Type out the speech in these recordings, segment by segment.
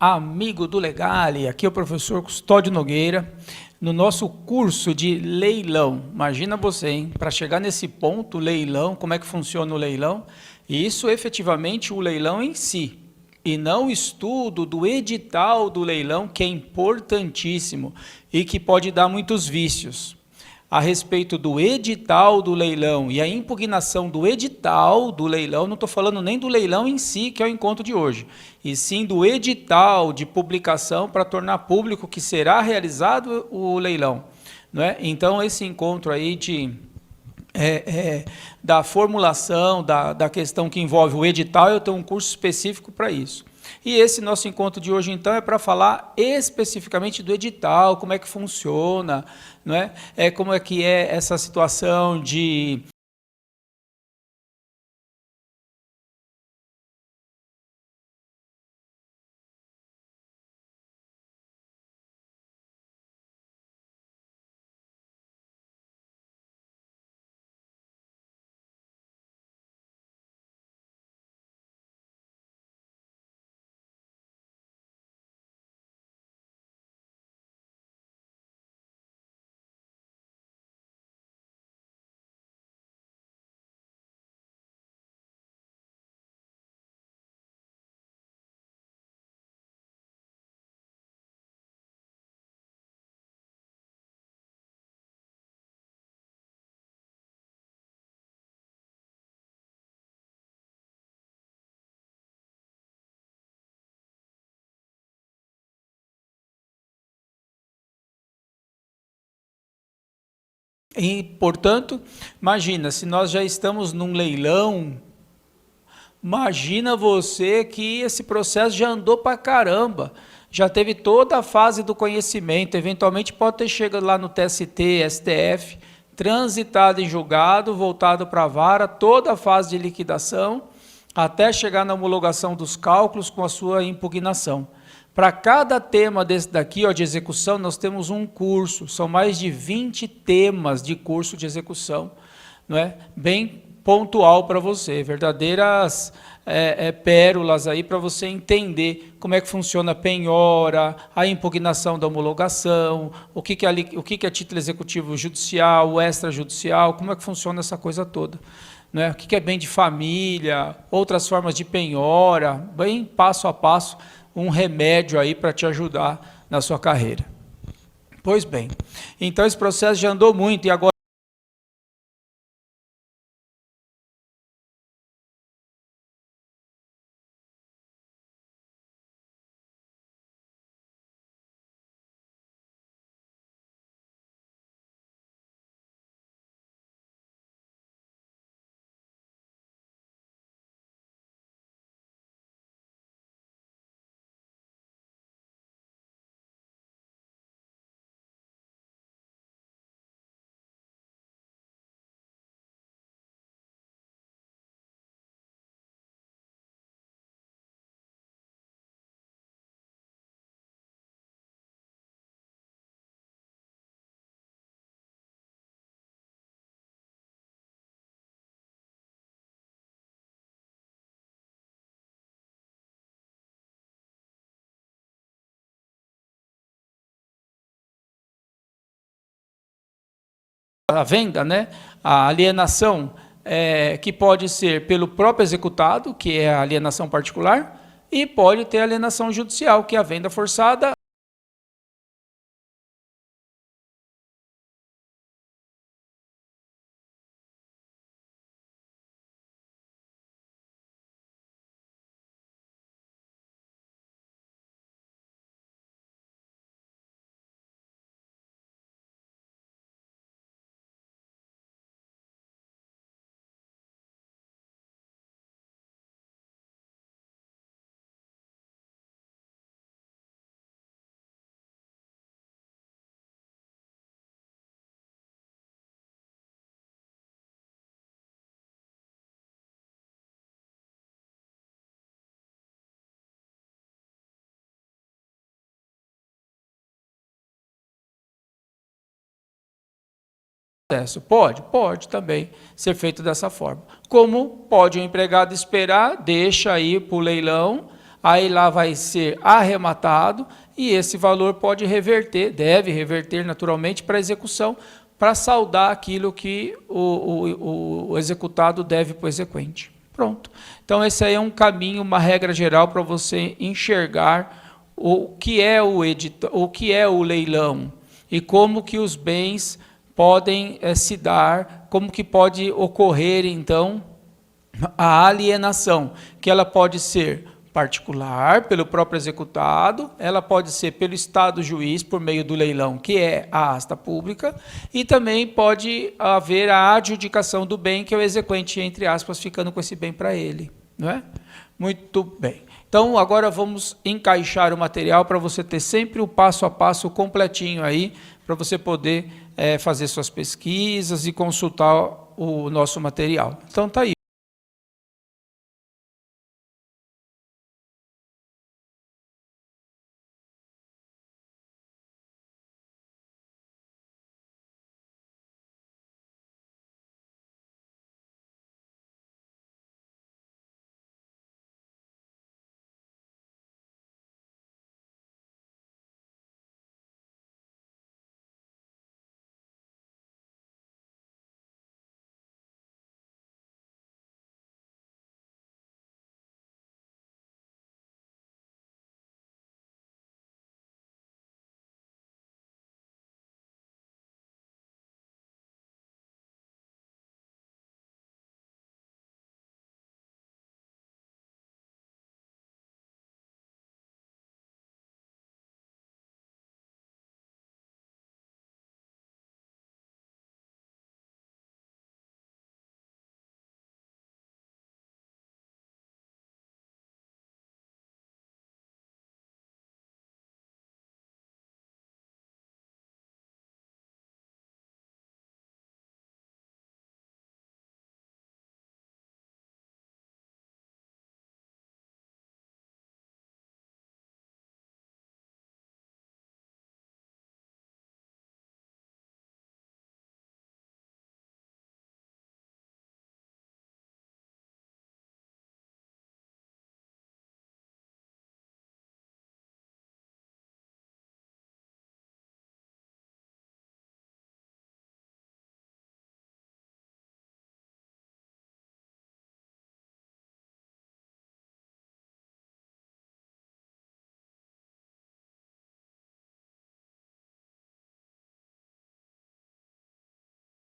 amigo do Legale, aqui é o professor Custódio Nogueira, no nosso curso de leilão. Imagina você, hein? Para chegar nesse ponto, leilão, como é que funciona o leilão? E isso efetivamente o leilão em si, e não o estudo do edital do leilão, que é importantíssimo e que pode dar muitos vícios. A respeito do edital do leilão e a impugnação do edital do leilão, não estou falando nem do leilão em si, que é o encontro de hoje, e sim do edital de publicação para tornar público que será realizado o leilão. Não é? Então, esse encontro aí da formulação, da questão que envolve o edital, eu tenho um curso específico para isso. E esse nosso encontro de hoje, então, é para falar especificamente do edital, como é que funciona, não é? Como é que é essa situação de... E, portanto, imagina, se nós já estamos num leilão, imagina você que esse processo já andou para caramba, já teve toda a fase do conhecimento, eventualmente pode ter chegado lá no TST, STF, transitado em julgado, voltado para a vara, toda a fase de liquidação, até chegar na homologação dos cálculos com a sua impugnação. Para cada tema desse daqui, ó, de execução, nós temos um curso, são mais de 20 temas de curso de execução, não é? Bem pontual para você, verdadeiras pérolas aí para você entender como é que funciona a penhora, a impugnação da homologação, o que é título executivo judicial, o extrajudicial, como é que funciona essa coisa toda. Não é? O que é bem de família, outras formas de penhora, bem passo a passo, um remédio aí para te ajudar na sua carreira. Pois bem, então esse processo já andou muito e agora a venda, né, a alienação que pode ser pelo próprio executado, que é a alienação particular, e pode ter a alienação judicial, que é a venda forçada. Pode também ser feito dessa forma. Como pode o empregado esperar, deixa aí para o leilão, aí lá vai ser arrematado e esse valor pode reverter, deve reverter naturalmente para a execução, para saldar aquilo que o executado deve para o exequente. Pronto. Então esse aí é um caminho, uma regra geral para você enxergar o que é o que é o leilão e como que os bens podem se dar, como que pode ocorrer então a alienação, que ela pode ser particular, pelo próprio executado, ela pode ser pelo Estado juiz, por meio do leilão, que é a asta pública, e também pode haver a adjudicação do bem, que é o exequente, entre aspas, ficando com esse bem para ele. Não é? Muito bem. Então, agora vamos encaixar o material para você ter sempre o passo a passo completinho aí, para você poder fazer suas pesquisas e consultar o nosso material. Então, tá aí.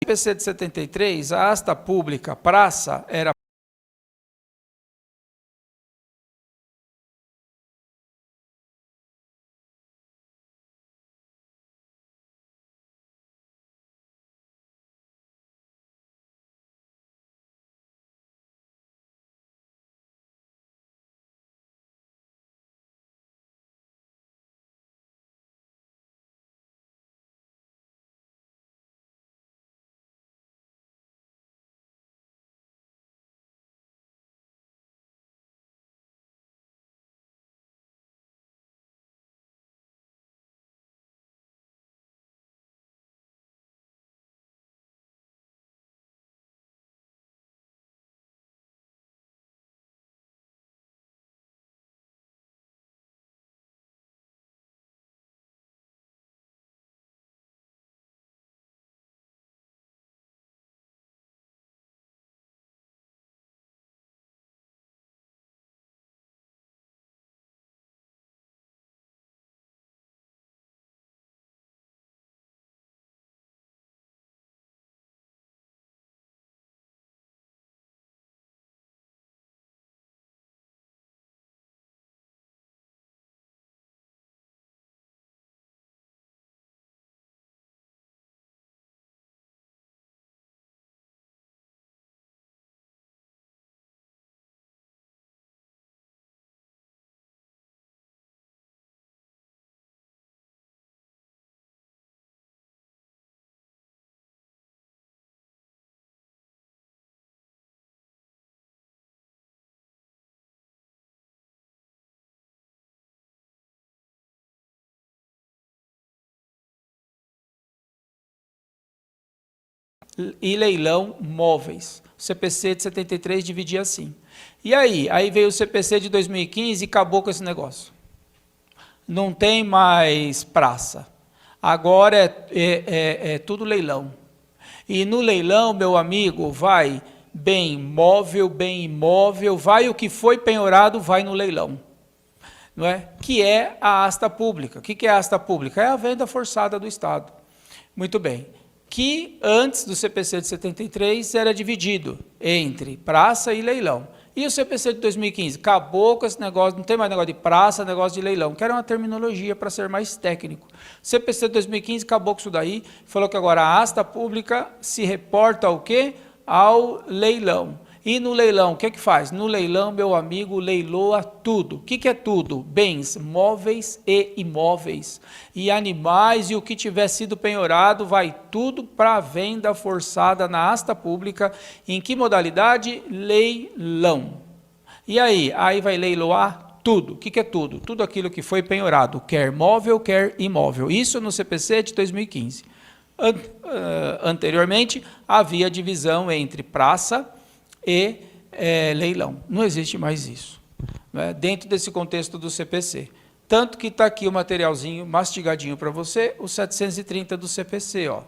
No IPC de 73, a asta pública praça era e leilão móveis. O CPC de 73 dividia assim. E aí veio o CPC de 2015 e acabou com esse negócio. Não tem mais praça. Agora é tudo leilão. E no leilão, meu amigo, vai bem móvel, bem imóvel, vai o que foi penhorado, vai no leilão. Não é? Que é a asta pública. O que é a asta pública? É a venda forçada do Estado. Muito bem. Que antes do CPC de 73 era dividido entre praça e leilão. E o CPC de 2015? Acabou com esse negócio, não tem mais negócio de praça, negócio de leilão, que era uma terminologia para ser mais técnico. O CPC de 2015 acabou com isso daí, falou que agora a asta pública se reporta ao quê? Ao leilão. E no leilão, o que faz? No leilão, meu amigo, leiloa tudo. O que é tudo? Bens móveis e imóveis. E animais e o que tiver sido penhorado, vai tudo para venda forçada na asta pública. Em que modalidade? Leilão. E aí vai leiloar tudo. O que é tudo? Tudo aquilo que foi penhorado, quer móvel, quer imóvel. Isso no CPC de 2015. Anteriormente, havia divisão entre praça e leilão. Não existe mais isso, né? Dentro desse contexto do CPC. Tanto que está aqui o materialzinho mastigadinho para você, o 730 do CPC, ó,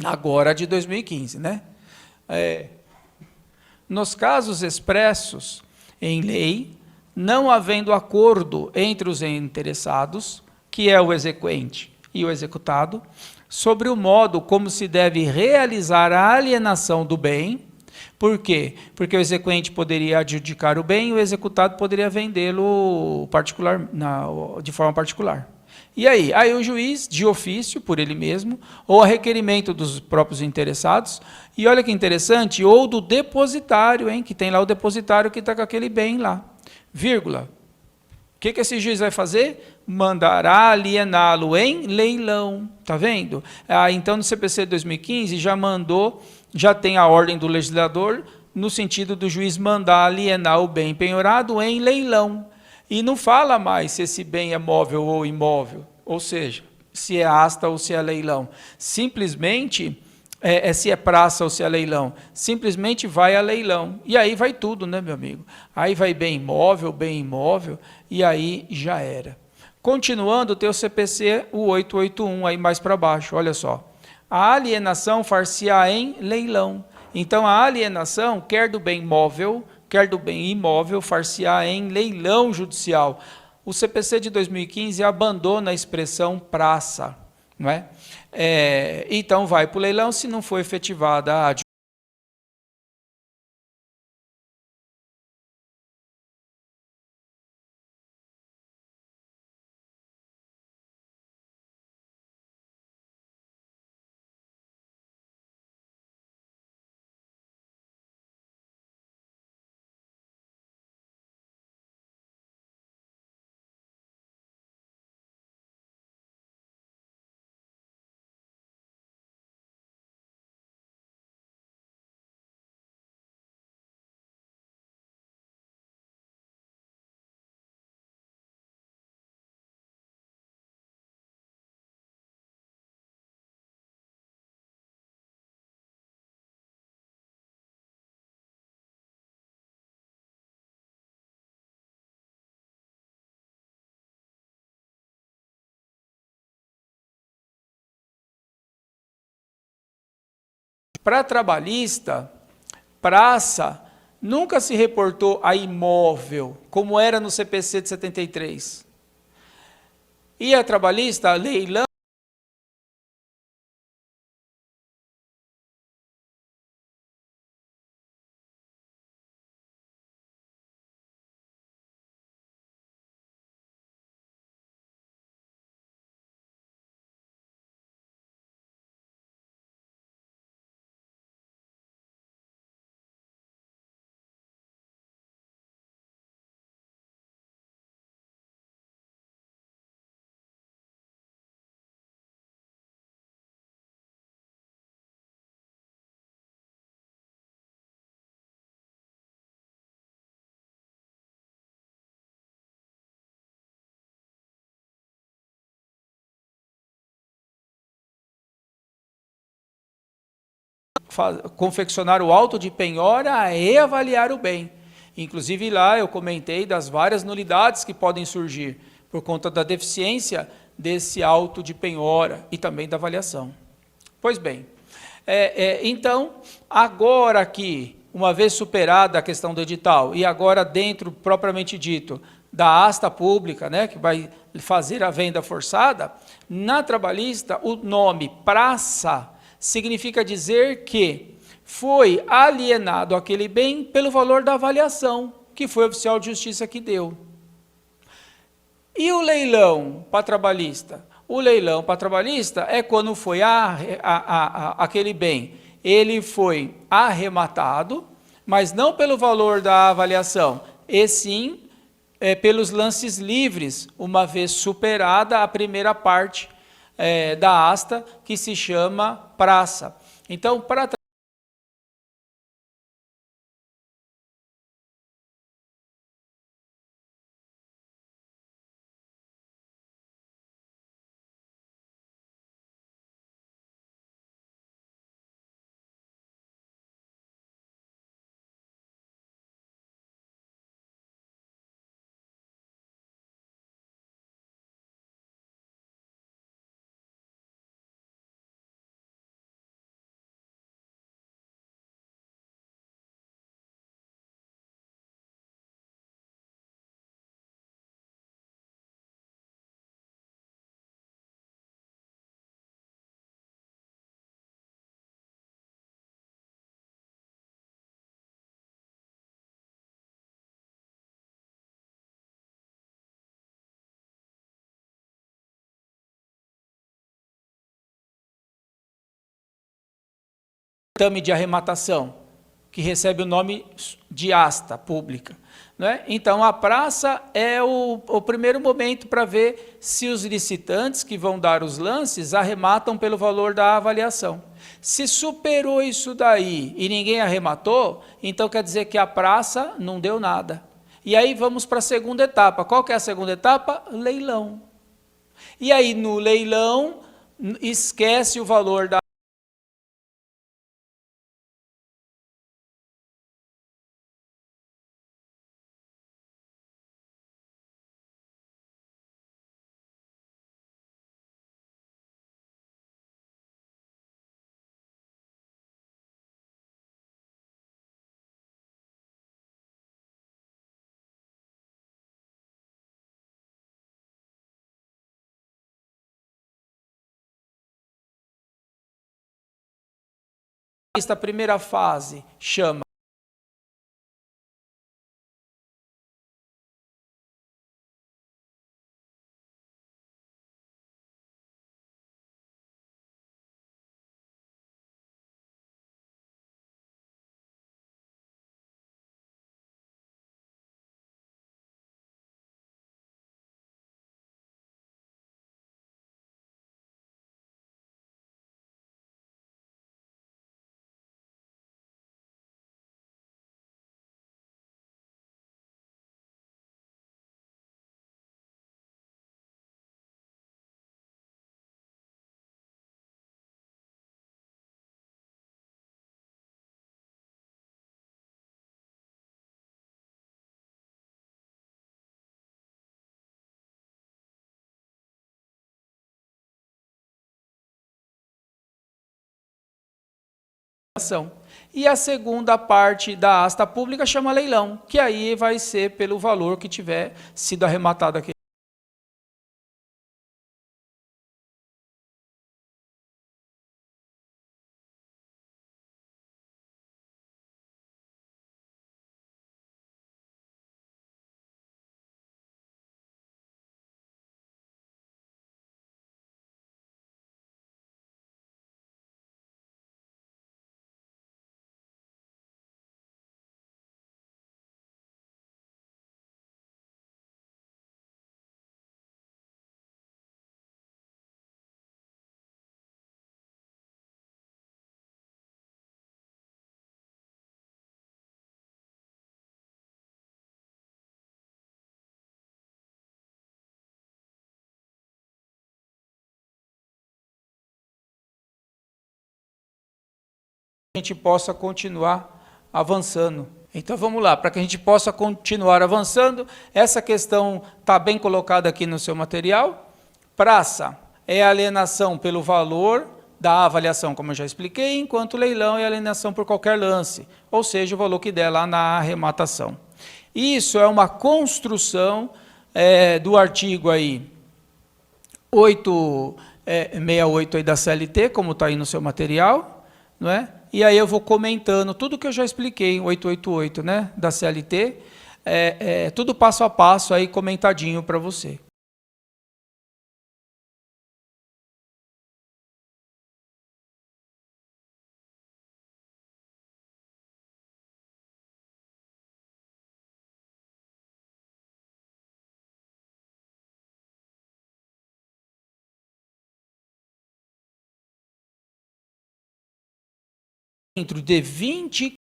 agora de 2015. Né? Nos casos expressos em lei, não havendo acordo entre os interessados, que é o exequente e o executado, sobre o modo como se deve realizar a alienação do bem. Por quê? Porque o exequente poderia adjudicar o bem e o executado poderia vendê-lo de forma particular. E aí o juiz, de ofício, por ele mesmo, ou a requerimento dos próprios interessados, e olha que interessante, ou do depositário, que tem lá o depositário que está com aquele bem lá, vírgula. O que esse juiz vai fazer? Mandará aliená-lo em leilão. Está vendo? Então, no CPC de 2015, já tem a ordem do legislador, no sentido do juiz mandar alienar o bem penhorado em leilão. E não fala mais se esse bem é móvel ou imóvel, ou seja, se é asta ou se é leilão. Simplesmente, se é praça ou se é leilão, simplesmente vai a leilão. E aí vai tudo, né, meu amigo? Aí vai bem imóvel, e aí já era. Continuando, tem o CPC, o 881, aí mais para baixo, olha só. A alienação far-se-á em leilão. Então, a alienação, quer do bem móvel, quer do bem imóvel, far-se-á em leilão judicial. O CPC de 2015 abandona a expressão praça. Não é? Então, vai para o leilão se não for efetivada a adjudicação. Para trabalhista, praça nunca se reportou a imóvel, como era no CPC de 73. E a trabalhista, leilão, confeccionar o auto de penhora e avaliar o bem. Inclusive lá eu comentei das várias nulidades que podem surgir por conta da deficiência desse auto de penhora e também da avaliação. Pois bem, então, agora aqui, uma vez superada a questão do edital, e agora dentro, propriamente dito, da asta pública, né, que vai fazer a venda forçada, na trabalhista, o nome praça significa dizer que foi alienado aquele bem pelo valor da avaliação, que foi o oficial de justiça que deu. E o leilão para trabalhista? O leilão para trabalhista é quando foi aquele bem, ele foi arrematado, mas não pelo valor da avaliação, e sim pelos lances livres, uma vez superada a primeira parte da asta, que se chama praça. Então, para certame de arrematação, que recebe o nome de asta pública. Né? Então, a praça é o primeiro momento para ver se os licitantes que vão dar os lances arrematam pelo valor da avaliação. Se superou isso daí e ninguém arrematou, então quer dizer que a praça não deu nada. E aí vamos para a segunda etapa. Qual que é a segunda etapa? Leilão. E aí no leilão, esquece o valor da esta primeira fase, chama ação. E a segunda parte da asta pública chama leilão, que aí vai ser pelo valor que tiver sido arrematado aqui. a gente possa continuar avançando. Então vamos lá, para que a gente possa continuar avançando, essa questão está bem colocada aqui no seu material. Praça é alienação pelo valor da avaliação, como eu já expliquei, enquanto leilão é alienação por qualquer lance, ou seja, o valor que der lá na arrematação. Isso é uma construção do artigo aí 868 aí da CLT, como está aí no seu material, não é? E aí eu vou comentando tudo que eu já expliquei, 888, né, da CLT, tudo passo a passo aí comentadinho para você. Dentro de 20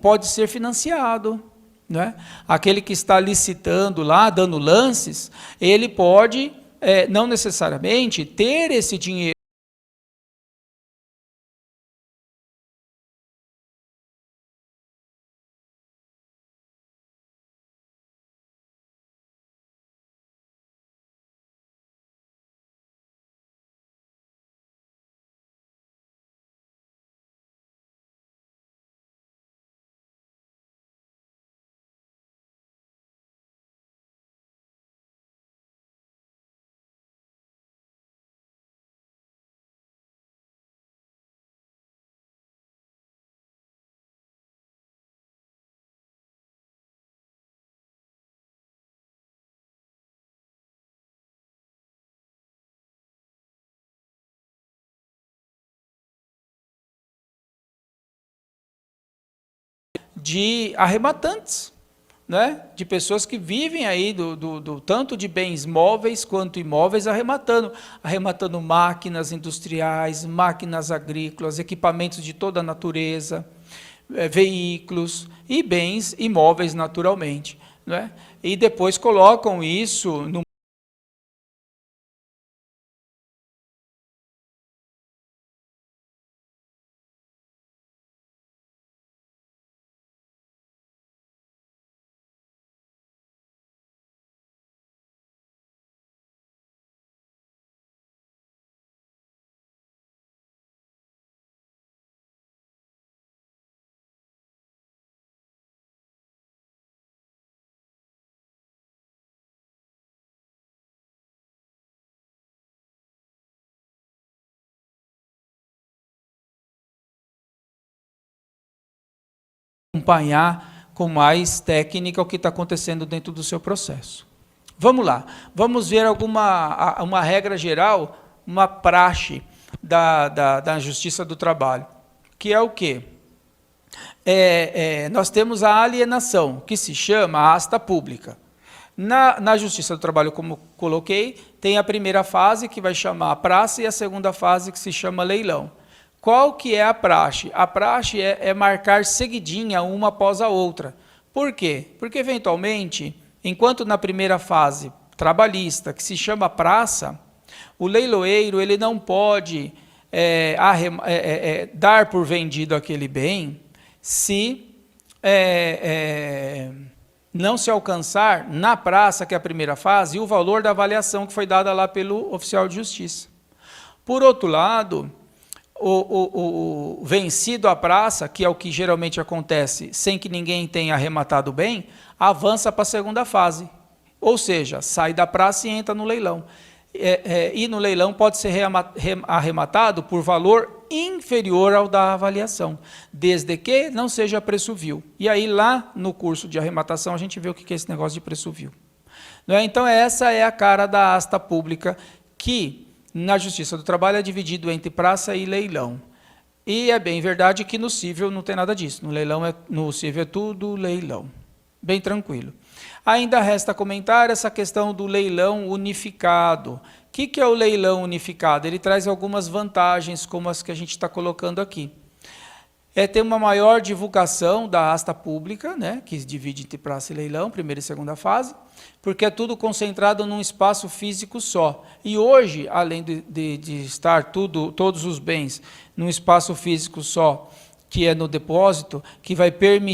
pode ser financiado, né? Aquele que está licitando lá, dando lances, ele pode, não necessariamente, ter esse dinheiro. De arrematantes, né? De pessoas que vivem aí do tanto de bens móveis quanto imóveis arrematando máquinas industriais, máquinas agrícolas, equipamentos de toda a natureza, veículos e bens imóveis naturalmente, né? E depois colocam isso no acompanhar com mais técnica o que está acontecendo dentro do seu processo. Vamos lá, vamos ver uma regra geral, uma praxe da Justiça do Trabalho, que é o quê? Nós temos a alienação, que se chama asta pública. Na Justiça do Trabalho, como coloquei, tem a primeira fase, que vai chamar a praça, e a segunda fase, que se chama leilão. Qual que é a praxe? A praxe é marcar seguidinha uma após a outra. Por quê? Porque, eventualmente, enquanto na primeira fase trabalhista, que se chama praça, o leiloeiro ele não pode dar por vendido aquele bem se não se alcançar na praça, que é a primeira fase, o valor da avaliação que foi dada lá pelo oficial de justiça. Por outro lado, o vencido a praça, que é o que geralmente acontece sem que ninguém tenha arrematado bem, avança para a segunda fase. Ou seja, sai da praça e entra no leilão. E no leilão pode ser arrematado por valor inferior ao da avaliação, desde que não seja preço vil. E aí lá no curso de arrematação a gente vê o que é esse negócio de preço vil. Não é? Então essa é a cara da asta pública, que na Justiça do Trabalho é dividido entre praça e leilão. E é bem verdade que no cível não tem nada disso. No cível é tudo leilão. Bem tranquilo. Ainda resta comentar essa questão do leilão unificado. O que é o leilão unificado? Ele traz algumas vantagens, como as que a gente está colocando aqui. É ter uma maior divulgação da asta pública, né, que divide entre praça e leilão, primeira e segunda fase, porque é tudo concentrado num espaço físico só. E hoje, além de estar todos os bens num espaço físico só, que é no depósito, que vai permitir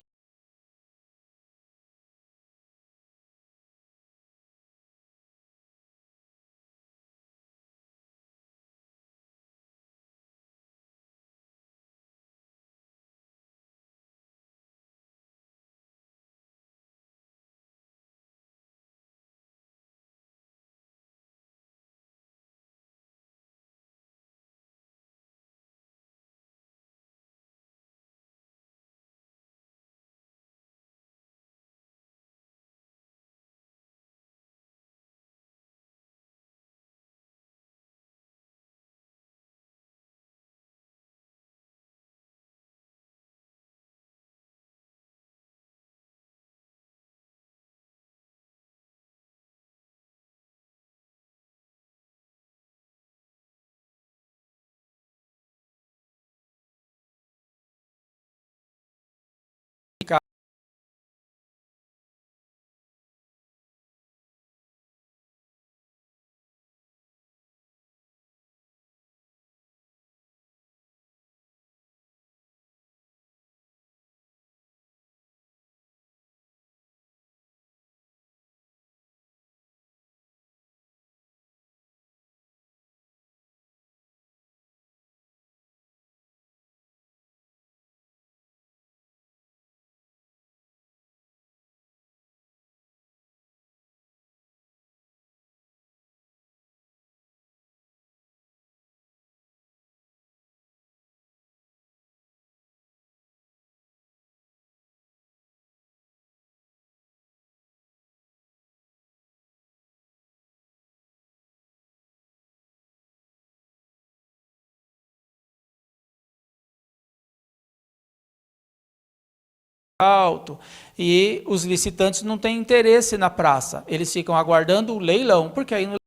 alto, e os licitantes não têm interesse na praça, eles ficam aguardando o leilão, porque aí no